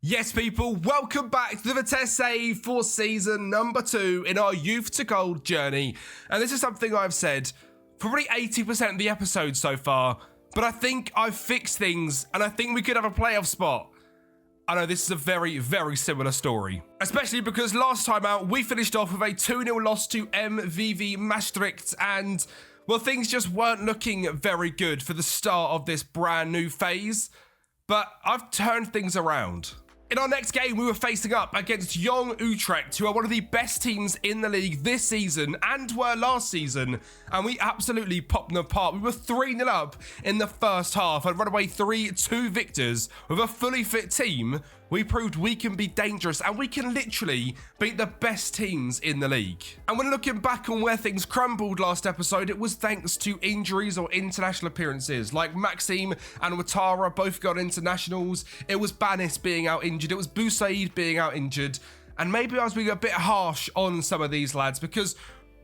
Yes, people, welcome back to the Vitesse for season number 2 in our Youth to Gold journey. And this is something I've said probably 80% of the episodes so far, but I think I've fixed things and I think we could have a playoff spot. I know this is a very, very similar story, especially because last time out we finished off with a 2-0 loss to MVV Maastricht and, well, things just weren't looking very good for the start of this brand new phase, but I've turned things around. In our next game, we were facing up against Young Utrecht, who are one of the best teams in the league this season and were last season, and we absolutely popped them apart. We were 3-0 up in the first half and run away 3-2 victors. With a fully fit team, we proved we can be dangerous and we can literally beat the best teams in the league. And when looking back on where things crumbled last episode, it was thanks to injuries or international appearances, like Maxime and Ouattara both got internationals. It was Banis being out injured. It was Boussaid being out injured. And maybe I was being a bit harsh on some of these lads because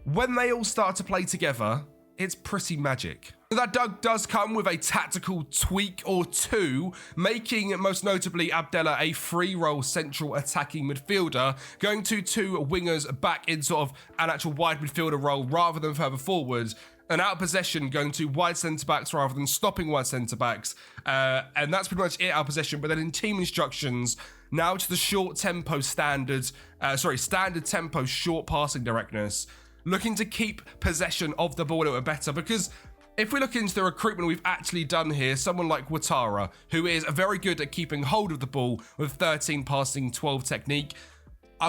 when they all start to play together, it's pretty magic. That does come with a tactical tweak or two, making most notably Abdella a free role central attacking midfielder, going to 2 wingers back in sort of an actual wide midfielder role rather than further forward, and out of possession going to wide centre-backs rather than stopping wide centre-backs, and that's pretty much it out of possession. But then in team instructions, now to the standard tempo, short passing directness, looking to keep possession of the ball a little bit better, because if we look into the recruitment we've actually done here, someone like Ouattara, who is very good at keeping hold of the ball with 13 passing, 12 technique,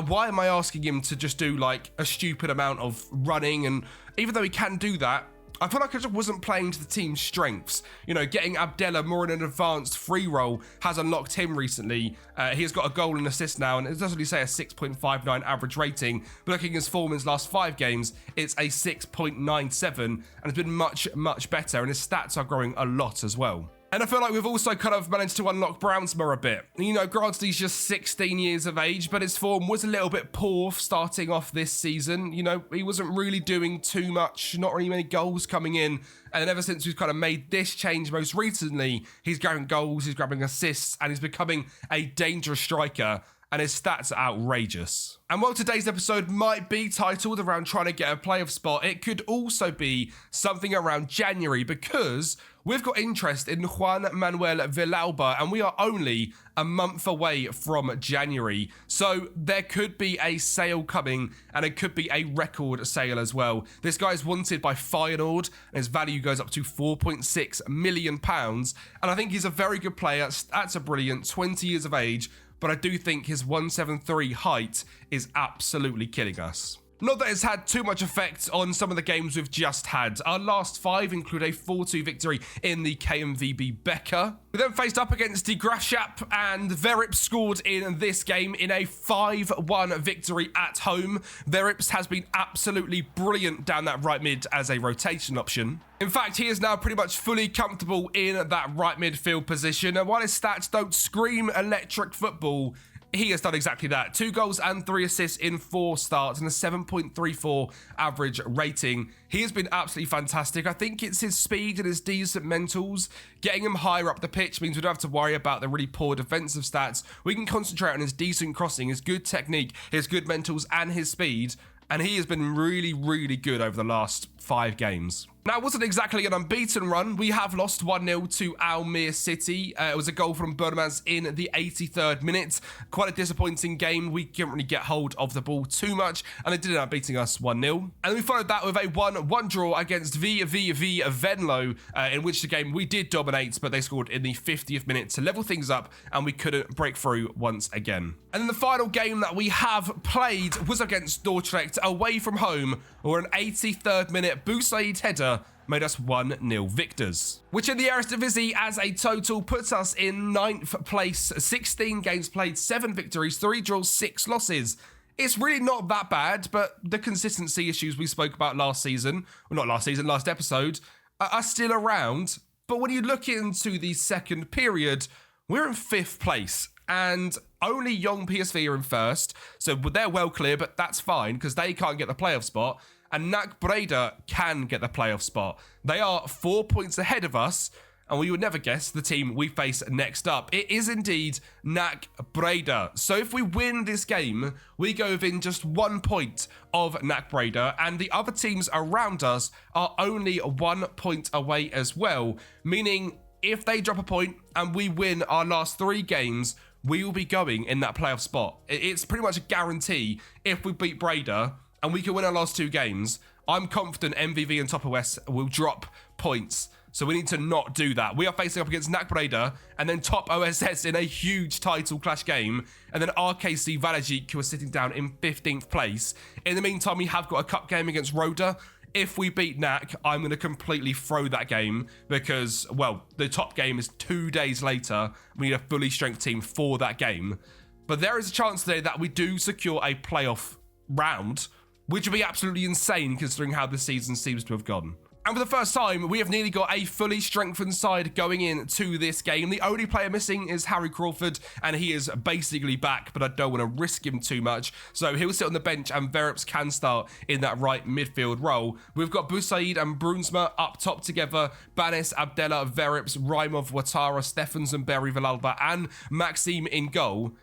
why am I asking him to just do like a stupid amount of running? And even though he can do that, I feel like I just wasn't playing to the team's strengths. You know, getting Abdella more in an advanced free role has unlocked him recently. He has got a goal and assist now, and it doesn't really say a 6.59 average rating, but looking at his form in his last 5 games, it's a 6.97, and it's been much, much better, and his stats are growing a lot as well. And I feel like we've also kind of managed to unlock Brownsma a bit. You know, granted he's just 16 years of age, but his form was a little bit poor starting off this season. You know, he wasn't really doing too much, not really many goals coming in. And then ever since we've kind of made this change most recently, he's grabbing goals, he's grabbing assists, and he's becoming a dangerous striker. And his stats are outrageous. And while today's episode might be titled around trying to get a playoff spot, it could also be something around January, because we've got interest in Juan Manuel Villalba and we are only a month away from January. So there could be a sale coming, and it could be a record sale as well. This guy is wanted by Feyenoord and his value goes up to £4.6 million. And I think he's a very good player. Stats are brilliant, 20 years of age. But I do think his 173 height is absolutely killing us. Not that it's had too much effect on some of the games we've just had. Our last 5 include a 4-2 victory in the KMVB Becker. We then faced up against the Graafschap, and Verips scored in this game in a 5-1 victory at home. Verips has been absolutely brilliant down that right mid as a rotation option. In fact, he is now pretty much fully comfortable in that right midfield position, and while his stats don't scream electric football, he has done exactly that. 2 goals and 3 assists in 4 starts and a 7.34 average rating. He has been absolutely fantastic. I think it's his speed and his decent mentals. Getting him higher up the pitch means we don't have to worry about the really poor defensive stats. We can concentrate on his decent crossing, his good technique, his good mentals, and his speed. And he has been really, really good over the last 5 games. Now, it wasn't exactly an unbeaten run. We have lost 1-0 to Almere City. It was a goal from Burmans in the 83rd minute. Quite a disappointing game. We couldn't really get hold of the ball too much, and they did end up beating us 1-0. And then we followed that with a 1-1 draw against VVV Venlo, in which the game we did dominate, but they scored in the 50th minute to level things up, and we couldn't break through once again. And then the final game that we have played was against Dordrecht away from home, where an 83rd minute Boussaid header made us 1-0 victors, which in the Eredivisie as a total puts us in 9th place. 16 games played, 7 victories, 3 draws, 6 losses. It's really not that bad, but the consistency issues we spoke about last episode, are still around. But when you look into the second period, we're in 5th place, and only Young PSV are in 1st, so they're well clear, but that's fine because they can't get the playoff spot. And NAC Breda can get the playoff spot. They are 4 points ahead of us, And we would never guess the team we face next up. It is indeed NAC Breda. So if we win this game, we go within just 1 point of NAC Breda, and the other teams around us are only 1 point away as well, meaning if they drop a point and we win our last 3 games, we will be going in that playoff spot. It's pretty much a guarantee if we beat Breda and we can win our last 2 games. I'm confident MVV and Top OS will drop points. So we need to not do that. We are facing up against NAC Breda and then Top OSS in a huge title clash game. And then RKC Waalwijk, who are sitting down in 15th place. In the meantime, we have got a cup game against Roda. If we beat NAC, I'm going to completely throw that game because, well, the top game is 2 days later. We need a fully strength team for that game. But there is a chance today that we do secure a playoff round, which would be absolutely insane considering how the season seems to have gone. And for the first time, we have nearly got a fully strengthened side going into this game. The only player missing is Harry Crawford, and he is basically back, but I don't want to risk him too much. So he'll sit on the bench, and Verips can start in that right midfield role. We've got Busaid and Brunsma up top together. Banis, Abdella, Verips, Raimov, Watara, Steffens and Berry Villalba, and Maxime in goal.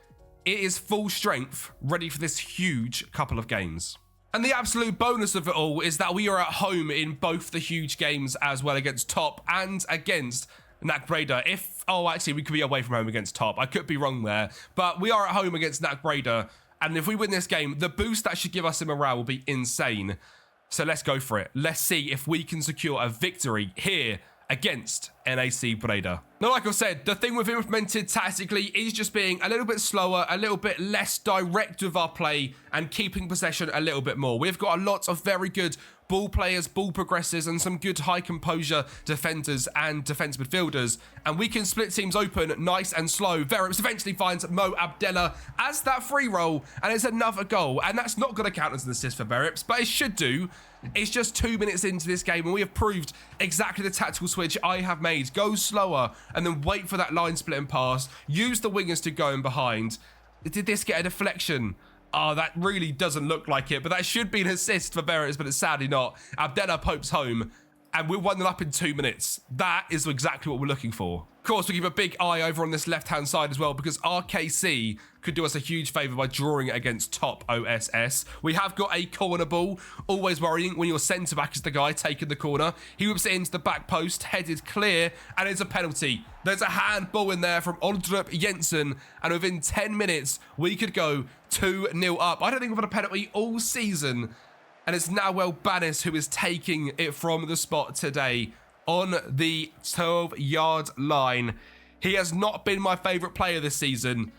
It is full strength, ready for this huge couple of games. And the absolute bonus of it all is that we are at home in both the huge games as well against Top and against NAC Breda. Actually, we could be away from home against Top. I could be wrong there. But we are at home against NAC Breda. And if we win this game, the boost that should give us in morale will be insane. So let's go for it. Let's see if we can secure a victory here against NAC Breda. Now, like I said, the thing we've implemented tactically is just being a little bit slower, a little bit less direct with our play, and keeping possession a little bit more. We've got a lot of very good ball players, ball progressors, and some good high composure defenders and defense midfielders, and we can split teams open nice and slow. Verips eventually finds Mo Abdella as that free roll, and it's another goal, and that's not going to count as an assist for Verips, but it should do. It's just 2 minutes into this game, and we have proved exactly the tactical switch I have made. Go slower, and then wait for that line split and pass. Use the wingers to go in behind. Did this get a deflection? Oh, that really doesn't look like it, but that should be an assist for Verips, but it's sadly not. Abdella pokes home, and we're 1-0 up in 2 minutes. That is exactly what we're looking for. Of course, we keep a big eye over on this left-hand side as well, because RKC could do us a huge favour by drawing it against Top OSS. We have got a corner ball. Always worrying when your centre-back is the guy taking the corner. He whips it into the back post, headed clear, and it's a penalty. There's a handball in there from Oldrup Jensen, and within 10 minutes, we could go 2-0 up. I don't think we've had a penalty all season, and it's Nawel Banis who is taking it from the spot today on the 12-yard line. He has not been my favourite player this season,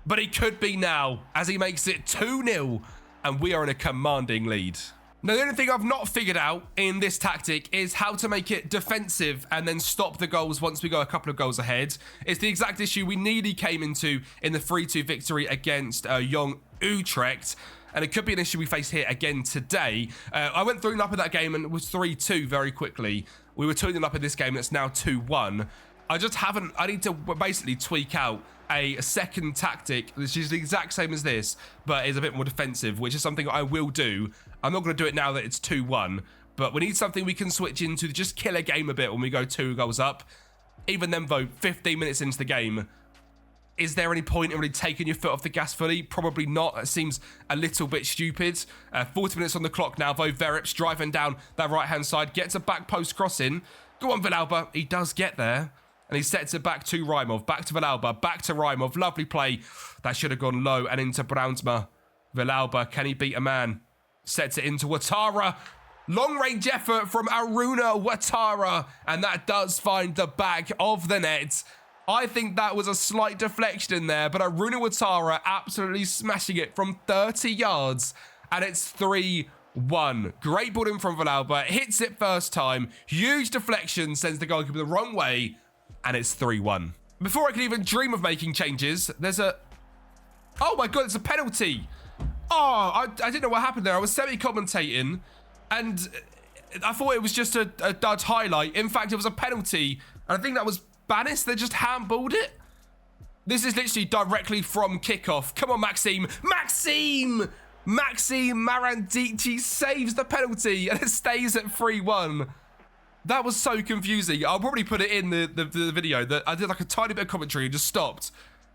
but he could be now as he makes it 2-0 and we are in a commanding lead. Now, the only thing I've not figured out in this tactic is how to make it defensive and then stop the goals once we go a couple of goals ahead. It's the exact issue we nearly came into in the 3-2 victory against Young Utrecht. And it could be an issue we face here again today. I went 3-0 up in that game and it was 3-2 very quickly. We were 2-0 up in this game and it's now 2-1. I need to basically tweak out a second tactic, which is the exact same as this, but is a bit more defensive, which is something I will do. I'm not going to do it now that it's 2-1, but we need something we can switch into to just kill a game a bit when we go 2 goals up. Even then, though, 15 minutes into the game, is there any point in really taking your foot off the gas fully? Probably not. It seems a little bit stupid. 40 minutes on the clock now, though. Verips driving down that right-hand side. Gets a back post crossing. Go on, Villalba. He does get there. And he sets it back to Raimov. Back to Villalba. Back to Raimov. Lovely play. That should have gone low and into Brownsma. Villalba, can he beat a man? Sets it into Watara. Long-range effort from Aruna Watara. And that does find the back of the net. I think that was a slight deflection in there, but Aruna Watara absolutely smashing it from 30 yards, and it's 3-1. Great ball in from Villalba, hits it first time, huge deflection, sends the goalkeeper the wrong way, and it's 3-1. Before I can even dream of making changes, there's a... Oh my God, it's a penalty. Oh, I didn't know what happened there. I was semi-commentating, and I thought it was just a dud highlight. In fact, it was a penalty, and I think that was Banis that just handballed it. This is literally directly from kickoff. Come on, Maxime. Maxime Marandici saves the penalty and it stays at 3-1. That was so confusing. I'll probably put it in the video that I did like a tiny bit of commentary and just stopped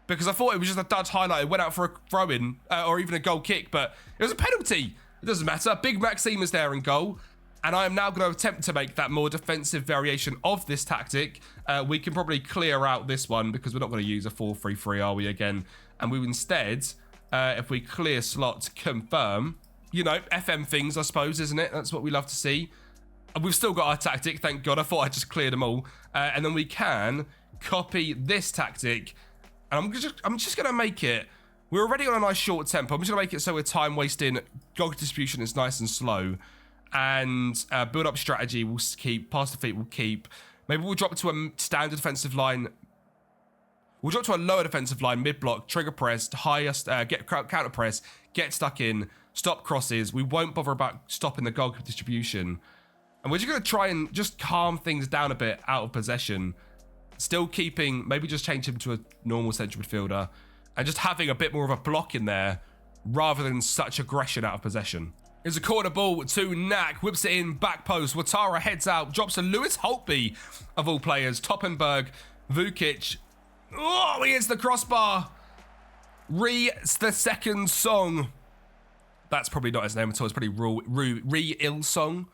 because I thought it was just a dud highlight. It went out for a throw-in or even a goal kick, but it was a penalty. It doesn't matter. Big Maxime is there in goal. And I am now going to attempt to make that more defensive variation of this tactic. We can probably clear out this one because we're not going to use a 4-3-3, are we, again? And we instead, if we clear slot, confirm, you know, FM things, I suppose, isn't it? That's what we love to see. And we've still got our tactic, thank God. I thought I just cleared them all. And then we can copy this tactic. And I'm just going to make it, we're already on a nice short tempo. I'm just going to make it so we're time wasting. Goal distribution is nice and slow. And build up strategy we'll keep. Pass the feet we'll keep. Maybe we'll drop to a standard defensive line. We'll drop to a lower defensive line, mid-block, trigger press, highest, get counter press, get stuck in, stop crosses. We won't bother about stopping the goal distribution. And we're just going to try and just calm things down a bit out of possession. Still keeping, maybe just change him to a normal central midfielder. And just having a bit more of a block in there rather than such aggression out of possession. It's a corner ball to NAC, whips it in, back post. Watara heads out, drops to Lewis Holtby, of all players. Toppenberg, Vukic. Oh, he hits the crossbar. The second song. That's probably not his name at all. It's probably Re-Il-Song.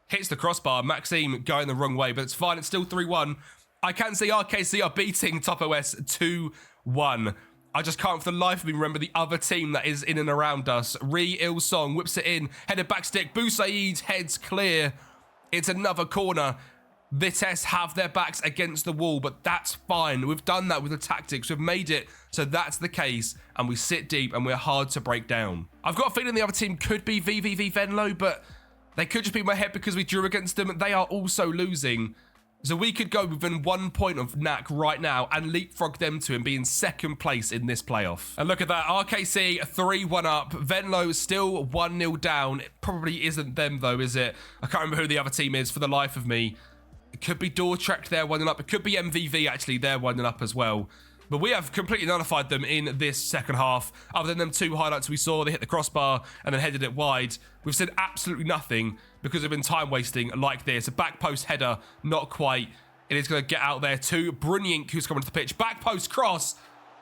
Hits the crossbar. Maxime going the wrong way, but it's fine. It's still 3-1. I can see RKC are beating Top OS 2-1. I just can't for the life of me remember the other team that is in and around us. Re-Il-Song whips it in. Headed back stick. Boussaid heads clear. It's another corner. Vitesse have their backs against the wall, but that's fine. We've done that with the tactics. We've made it so that's the case, and we sit deep and we're hard to break down. I've got a feeling the other team could be VVV Venlo, but they could just be in my head because we drew against them. They are also losing. So we could go within 1 point of NAC right now and leapfrog them to him being second place in this playoff. And look at that, RKC 3-1 up. Venlo still 1-0 down. It probably isn't them though, is it? I can't remember who the other team is for the life of me. It could be Dordrecht, they're 1-0 up. It could be MVV actually, they're 1-0 up as well. But we have completely nullified them in this second half. Other than them two highlights we saw, they hit the crossbar and then headed it wide. We've said absolutely nothing because we've been time wasting like this. A back post header, not quite. It is going to get out there to Bruniink, who's coming to the pitch. Back post cross.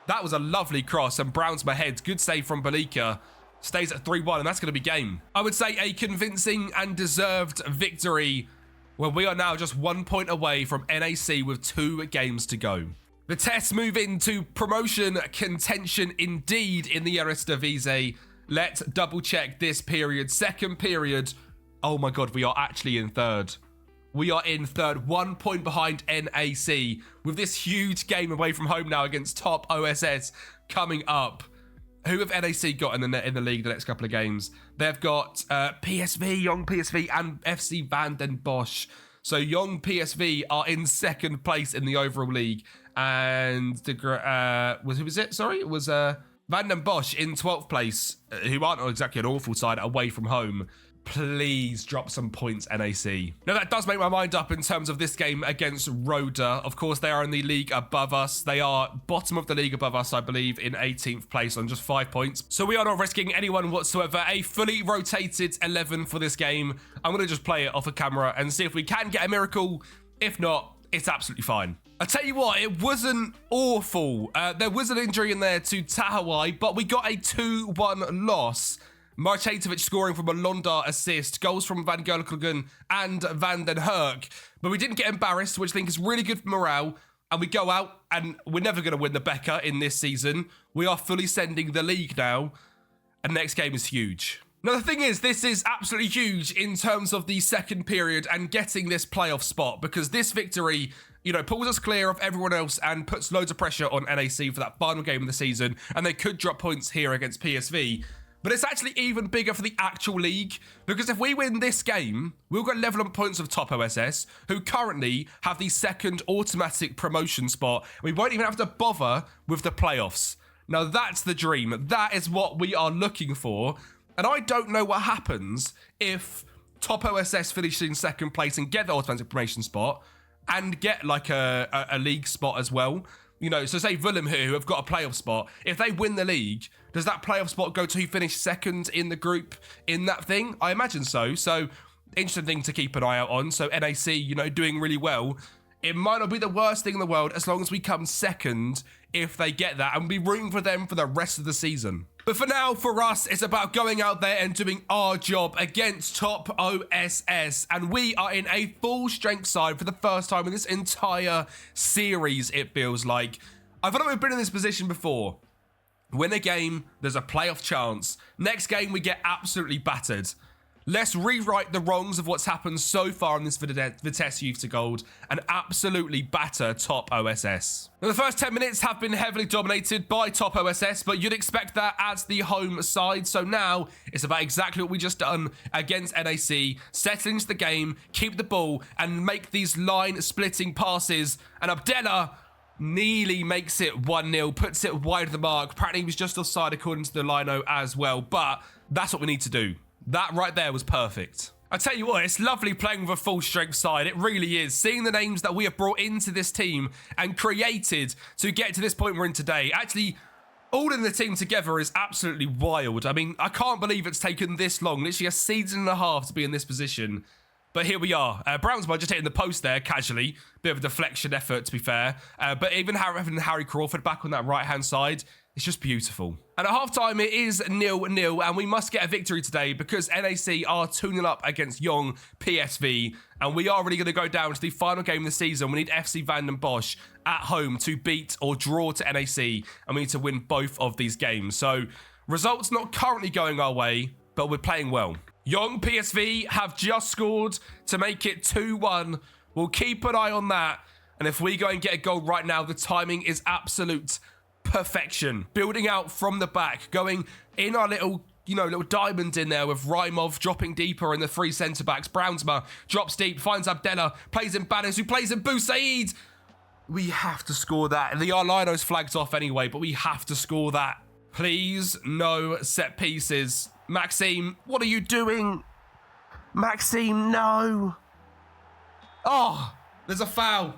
That was a lovely cross and browns my head. Good save from Balika. Stays at 3-1 and that's going to be game. I would say a convincing and deserved victory where we are now just 1 point away from NAC with 2 games to go. Vitesse move into promotion contention indeed in the Eredivisie. Let's double check this period. Second period. Oh my God, we are actually in third. We are in third, 1 point behind NAC with this huge game away from home now against Top OSS coming up. Who have NAC got in the league the next couple of games? They've got PSV, Young PSV and FC Van den Bosch. So Young PSV are in second place in the overall league. And who was it? Sorry, it was Van den Bosch in 12th place, who aren't exactly an awful side away from home. Please drop some points, NAC. Now, that does make my mind up in terms of this game against Roda. Of course, they are in the league above us. They are bottom of the league above us, I believe, in 18th place on just 5 points. So we are not risking anyone whatsoever. A fully rotated 11 for this game. I'm going to just play it off a camera and see if we can get a miracle. If not, it's absolutely fine. I tell you what, it wasn't awful. There was an injury in there to Tahawai, but we got a 2-1 loss. Marcetovic scoring from a Londa assist, goals from Van Gerkelen and Van den Herk. But we didn't get embarrassed, which I think is really good for morale. And we go out, and we're never going to win the Becker in this season. We are fully sending the league now. And next game is huge. Now, the thing is, this is absolutely huge in terms of the second period and getting this playoff spot. Because this victory, you know, pulls us clear of everyone else and puts loads of pressure on NAC for that final game of the season. And they could drop points here against PSV. But it's actually even bigger for the actual league, because if we win this game, we'll get level on points of Top OSS, who currently have the second automatic promotion spot. We won't even have to bother with the playoffs. Now, that's the dream. That is what we are looking for. And I don't know what happens if Top OSS finish in second place and get the automatic promotion spot and get like a league spot as well. You know, so say Fulham here, who have got a playoff spot, if they win the league, does that playoff spot go to who finished second in the group in that thing? I imagine so. So interesting thing to keep an eye out on. So NAC, you know, doing really well. It might not be the worst thing in the world as long as we come second if they get that, and be rooting for them for the rest of the season. But for now, for us, it's about going out there and doing our job against top OSS. And we are in a full strength side for the first time in this entire series, it feels like. I feel like we've been in this position before. Win a game, there's a playoff chance. Next game, we get absolutely battered. Let's rewrite the wrongs of what's happened so far in this Vitesse Youth to Gold and absolutely batter top OSS. Now, the first 10 minutes have been heavily dominated by top OSS, but you'd expect that as the home side. So now it's about exactly what we just done against NAC, settle into the game, keep the ball, and make these line-splitting passes. And Abdella nearly makes it 1-0, puts it wide of the mark. Apparently he was just offside according to the lino as well, but that's what we need to do. That right there was perfect. I tell you what, it's lovely playing with a full strength side. It really is. Seeing the names that we have brought into this team and created to get to this point we're in today. Actually, all in the team together is absolutely wild. I mean, I can't believe it's taken this long, literally a season and a half to be in this position. But here we are. Brownsby just hitting the post there casually. Bit of a deflection effort, to be fair. But even having Harry Crawford back on that right-hand side, it's just beautiful. And at halftime, it is 0-0, and we must get a victory today because NAC are 2-0 up against Young PSV, and we are really going to go down to the final game of the season. We need FC Van den Bosch at home to beat or draw to NAC, and we need to win both of these games. So, results not currently going our way, but we're playing well. Young PSV have just scored to make it 2-1. We'll keep an eye on that, and if we go and get a goal right now, the timing is absolute perfection. Building out from the back, going in our little diamond in there with Rymov dropping deeper in the three centre-backs. Brownsma drops deep, finds Abdella, plays in Banis, who plays in Boussaid. We have to score that. The Arlino's flagged off anyway, but we have to score that. Please, no set pieces. Maxime, what are you doing? Maxime, no. Oh, there's a foul.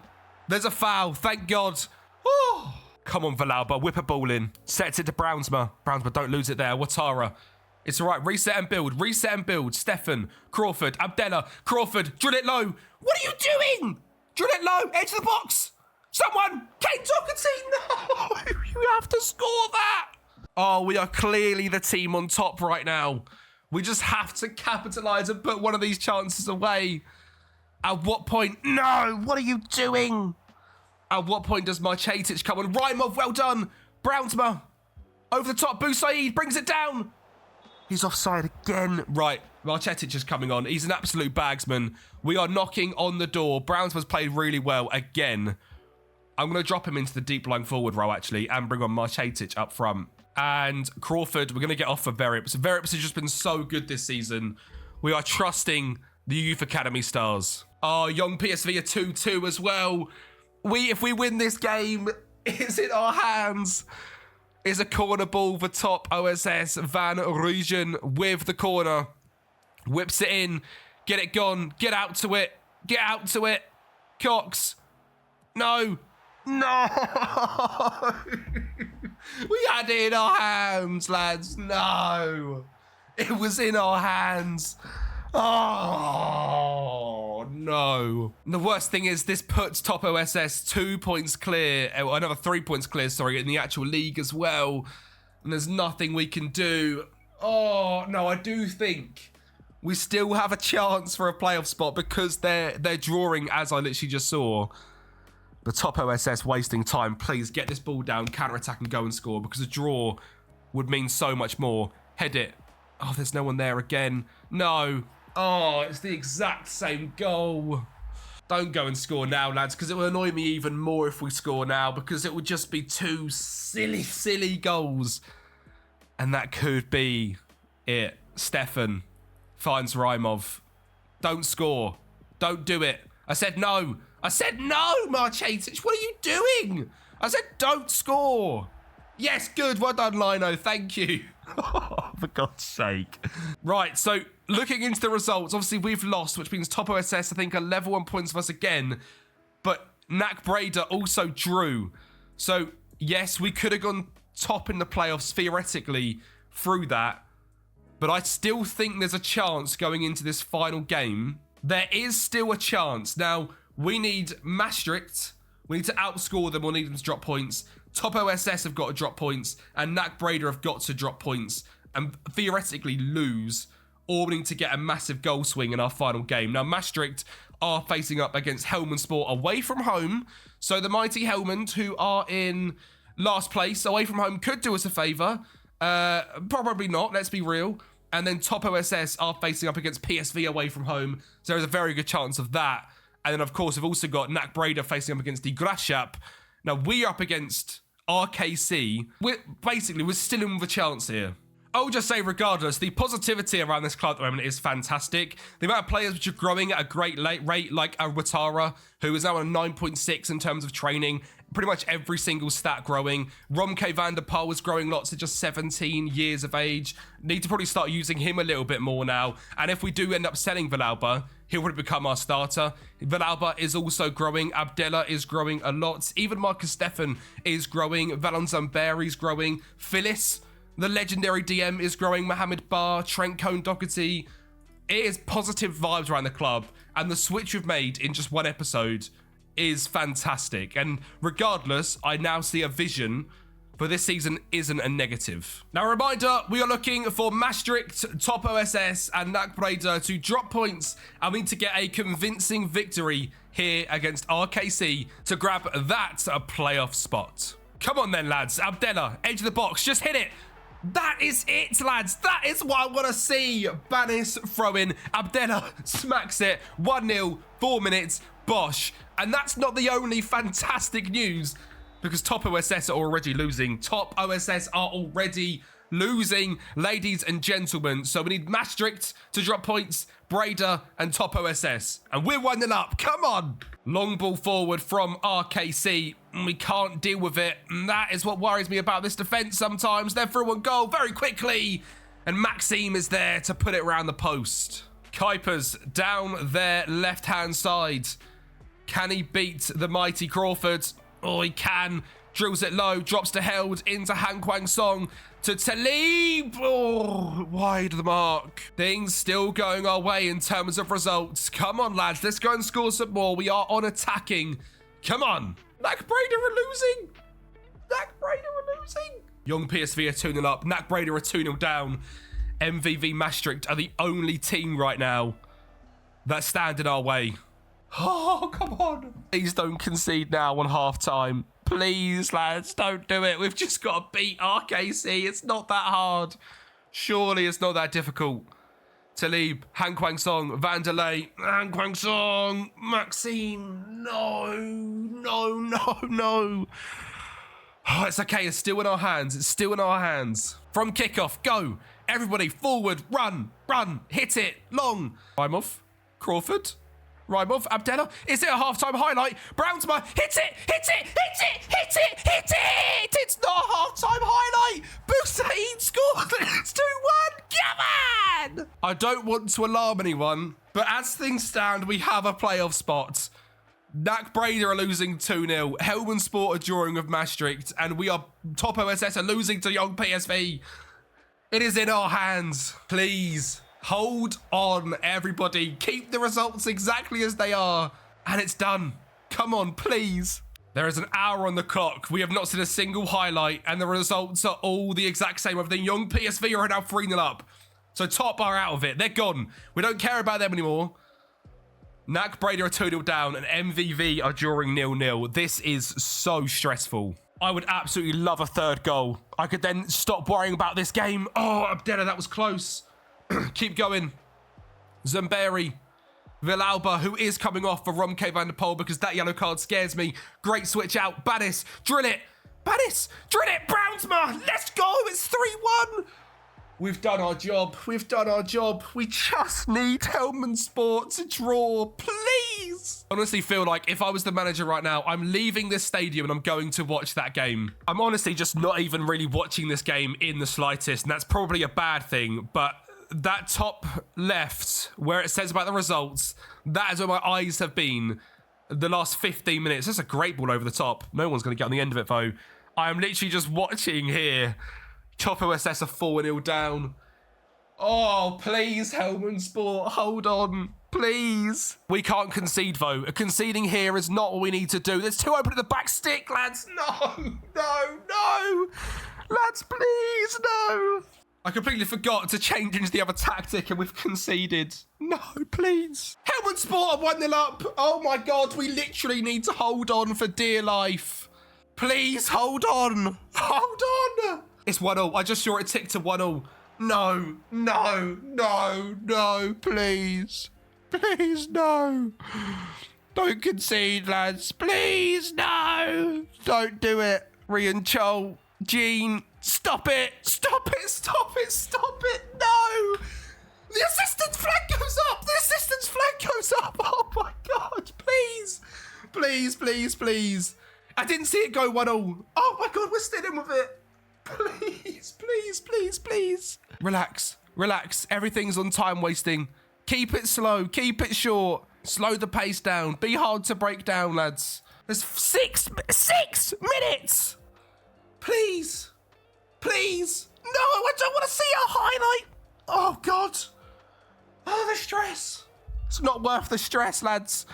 There's a foul, thank God. Oh. Come on, Villalba, whip a ball in. Sets it to Brownsma. Brownsma, don't lose it there. Ouattara. It's all right. Reset and build. Reset and build. Stefan, Crawford, Abdella, Crawford. Drill it low. What are you doing? Drill it low. Edge of the box. Someone. Kane Doherty. No. You have to score that. Oh, we are clearly the team on top right now. We just have to capitalise and put one of these chances away. At what point? No. What are you doing? At what point does Marchetic come on? Rymov, well done. Brownsma, over the top. Boussaid brings it down. He's offside again. Right, Marchetic is coming on. He's an absolute bagsman. We are knocking on the door. Brownsma's played really well again. I'm going to drop him into the deep lying forward row, actually, and bring on Marchetic up front. And Crawford, we're going to get off for Verips. Verips has just been so good this season. We are trusting the Youth Academy stars. Oh, Young PSV are 2-2 as well. If we win this game, it's in our hands. It's a corner ball for top OSS. Van Rugen with the corner. Whips it in. Get it gone. Get out to it. Get out to it. Cox. No. No. We had it in our hands, lads. No. It was in our hands. Oh, no. The worst thing is this puts top OSS 2 points clear, another 3 points clear, sorry, in the actual league as well. And there's nothing we can do. Oh, no, I do think we still have a chance for a playoff spot because they're drawing, as I literally just saw. The top OSS wasting time. Please get this ball down, counter-attack and go and score because a draw would mean so much more. Head it. Oh, there's no one there again. No. Oh, it's the exact same goal. Don't go and score now, lads, because it will annoy me even more if we score now because it would just be two silly, silly goals. And that could be it. Stefan finds Rymov. Don't score. Don't do it. I said no. I said no, Marchetic. What are you doing? I said don't score. Yes, good. Well done, Lino. Thank you. For God's sake. Right, so looking into the results, obviously we've lost, which means top OSS, I think, are level 1 points of us again. But NAC Breda also drew. So, yes, we could have gone top in the playoffs, theoretically, through that. but I still think there's a chance going into this final game. There is still a chance. Now, we need Maastricht. We need to outscore them or need them to drop points. Top OSS have got to drop points, and NAC Breda have got to drop points and theoretically lose, or we need to get a massive goal swing in our final game. Now, Maastricht are facing up against Helmond Sport away from home, so the mighty Helmond, who are in last place, away from home, could do us a favour. Probably not, let's be real. And then Top OSS are facing up against PSV away from home, so there's a very good chance of that. And then, of course, we've also got NAC Breda facing up against the Graafschap. Now, we're up against RKC. We're still in with a chance here. I'll just say, regardless, the positivity around this club at the moment is fantastic. The amount of players which are growing at a great rate, like a Watara, who is now on a 9.6 in terms of training. Pretty much every single stat growing. Romke van der Poel is growing lots at just 17 years of age. Need to probably start using him a little bit more now. And if we do end up selling Villalba, he'll probably become our starter. Villalba is also growing. Abdella is growing a lot. Even Marcus Stefan is growing. Valon Zamberi is growing. Phyllis, the legendary DM, is growing. Mohamed Barr, Trent Cone-Doherty. It is positive vibes around the club. And the switch we've made in just one episode is fantastic. And regardless, I now see a vision for this season isn't a negative. Now, a reminder, we are looking for Maastricht, Top OSS, and NAC Breda to drop points, and we need to get a convincing victory here against RKC to grab that playoff spot. Come on then, lads. Abdella, edge of the box, just hit it. That is it, lads. That is what I want to see. Banis throw-in. Abdella smacks it. 1-0, 4 minutes, bosh. And that's not the only fantastic news, because Top OSS are already losing. Top OSS are already losing, ladies and gentlemen. So we need Maastricht to drop points, Breda and Top OSS. And we're 1-0 up. Come on. Long ball forward from RKC. We can't deal with it. And that is what worries me about this defence sometimes. They're through on goal very quickly. And Maxime is there to put it around the post. Kuipers down their left-hand side. Can he beat the mighty Crawford? Oh, he can. Drills it low, drops to Held, into Han Kwang Song, to Talib. Oh, wide of the mark. Things still going our way in terms of results. Come on, lads. Let's go and score some more. We are on attacking. Come on. NAC Breda are losing. NAC Breda are losing. Young PSV are 2-0 up. NAC Breda are 2-0 down. MVV Maastricht are the only team right now that stand in our way. Oh, come on. Please don't concede now on half-time. Please, lads, don't do it. We've just got to beat RKC. It's not that hard. Surely it's not that difficult. Talib, Han Kwang Song, Vanderlei, Han Kwang Song, Maxime. No, no, no, no. Oh, it's okay. It's still in our hands. It's still in our hands. From kickoff, go. Everybody forward, run, run, hit it, long. Rymov, Crawford. Rymov, Abdella, is it a halftime highlight? Brownsma, hit it, hit it, hit it, hit it, hit it! It's not a halftime highlight! Boussaïd scored! It's 2-1! Come on! I don't want to alarm anyone, but as things stand, we have a playoff spot. NAC Breda are losing 2-0. Helmond Sport are drawing with Maastricht, and we are Top OSS are losing to Young PSV. It is in our hands. Please. Hold on, everybody. Keep the results exactly as they are. And it's done. Come on, please. There is an hour on the clock. We have not seen a single highlight, and the results are all the exact same. Everything. Young PSV are now 3-0 up. So Top are out of it. They're gone. We don't care about them anymore. NAC Breda are 2-0 down, and MVV are drawing 0-0. This is so stressful. I would absolutely love a third goal. I could then stop worrying about this game. Oh, Abdella, that was close. Keep going. Zamberi. Villalba, who is coming off for Romke van der Poel because that yellow card scares me. Great switch out. Banis, drill it. Banis, drill it. Brownsma, let's go. It's 3-1. We've done our job. We've done our job. We just need Helmond Sport to draw, please. I honestly feel like if I was the manager right now, I'm leaving this stadium and I'm going to watch that game. I'm honestly just not even really watching this game in the slightest, and that's probably a bad thing, but that top left where it says about the results, that is where my eyes have been the last 15 minutes. That's a great ball over the top. No one's going to get on the end of it, though. I am literally just watching here. Top OSS are 4-0 down. Oh, please, Helmand Sport, hold on. Please. We can't concede, though. Conceding here is not what we need to do. There's two open at the back stick, lads. No. Lads, please, no. I completely forgot to change into the other tactic and we've conceded. No, please. Helmand Sport are 1-0 up. Oh, my God. We literally need to hold on for dear life. Please, hold on. Hold on. It's 1-0. I just saw it tick to 1-0. No, please. Please, no. Don't concede, lads. Please, no. Don't do it. Rian Chol, Gene, stop it. Stop it. No. The assistant's flag goes up. Oh, my God. Please. I didn't see it go 1-0. Oh, my God. We're still in with it. Please. Relax. Everything's on time wasting. Keep it slow. Keep it short. Slow the pace down. Be hard to break down, lads. There's 6 minutes. Please. No, I don't want to see a highlight. Oh, God. Oh, the stress. It's not worth the stress, lads.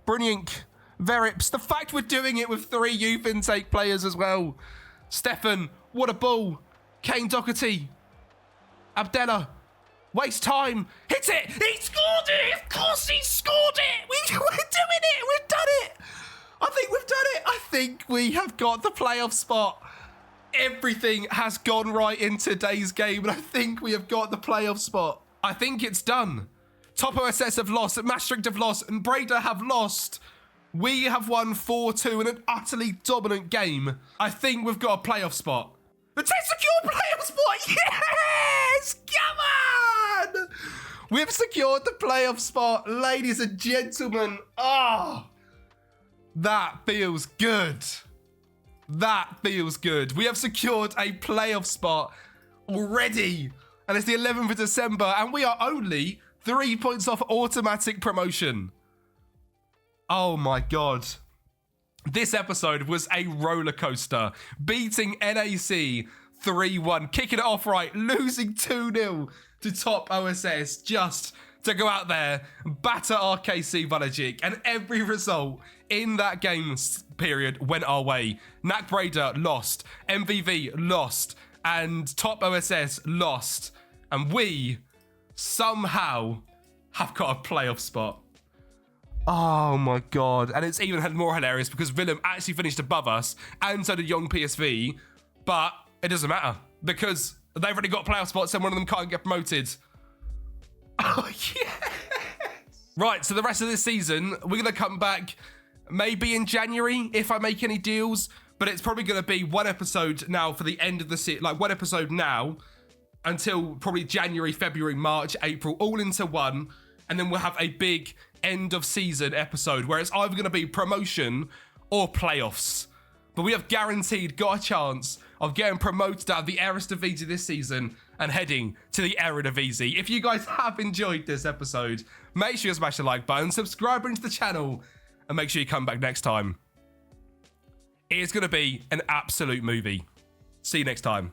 Bruniink, Verips. The fact we're doing it with 3 youth intake players as well. Stefan, what a ball. Kane Doherty. Abdella. Waste time. Hit it. He scored it. Of course he scored it. We're doing it. We've done it. I think we've done it. I think we have got the playoff spot. Everything has gone right in today's game, and I think we have got the playoff spot. I think it's done. Top OSS have lost, Maastricht have lost, and Breda have lost. We have won 4-2 in an utterly dominant game. I think we've got a playoff spot. The Vitesse secure playoff spot! Yes! Come on! We've secured the playoff spot, ladies and gentlemen. Oh, that feels good. We have secured a playoff spot already. And it's the 11th of December, and we are only 3 points off automatic promotion. Oh my God. This episode was a roller coaster. Beating NAC 3-1, kicking it off right, losing 2-0 to top OSS just to go out there and batter RKC Waalwijk. And every result in that game period went our way. NAC Breda lost, MVV lost, and top OSS lost. And we somehow have got a playoff spot. Oh my God. And it's even more hilarious because Willem actually finished above us and so did Young PSV, but it doesn't matter because they've already got playoff spots and one of them can't get promoted. Oh, yes. Right, so the rest of this season, we're going to come back maybe in January if I make any deals, but it's probably going to be one episode now for the end of the season, like one episode now until probably January, February, March, April, all into one. And then we'll have a big end of season episode where it's either going to be promotion or playoffs. But we have guaranteed got a chance of getting promoted out of the Eredivisie this season and heading to the Eredivisie. If you guys have enjoyed this episode, make sure you smash the like button, subscribe into the channel, and make sure you come back next time. It is going to be an absolute movie. See you next time.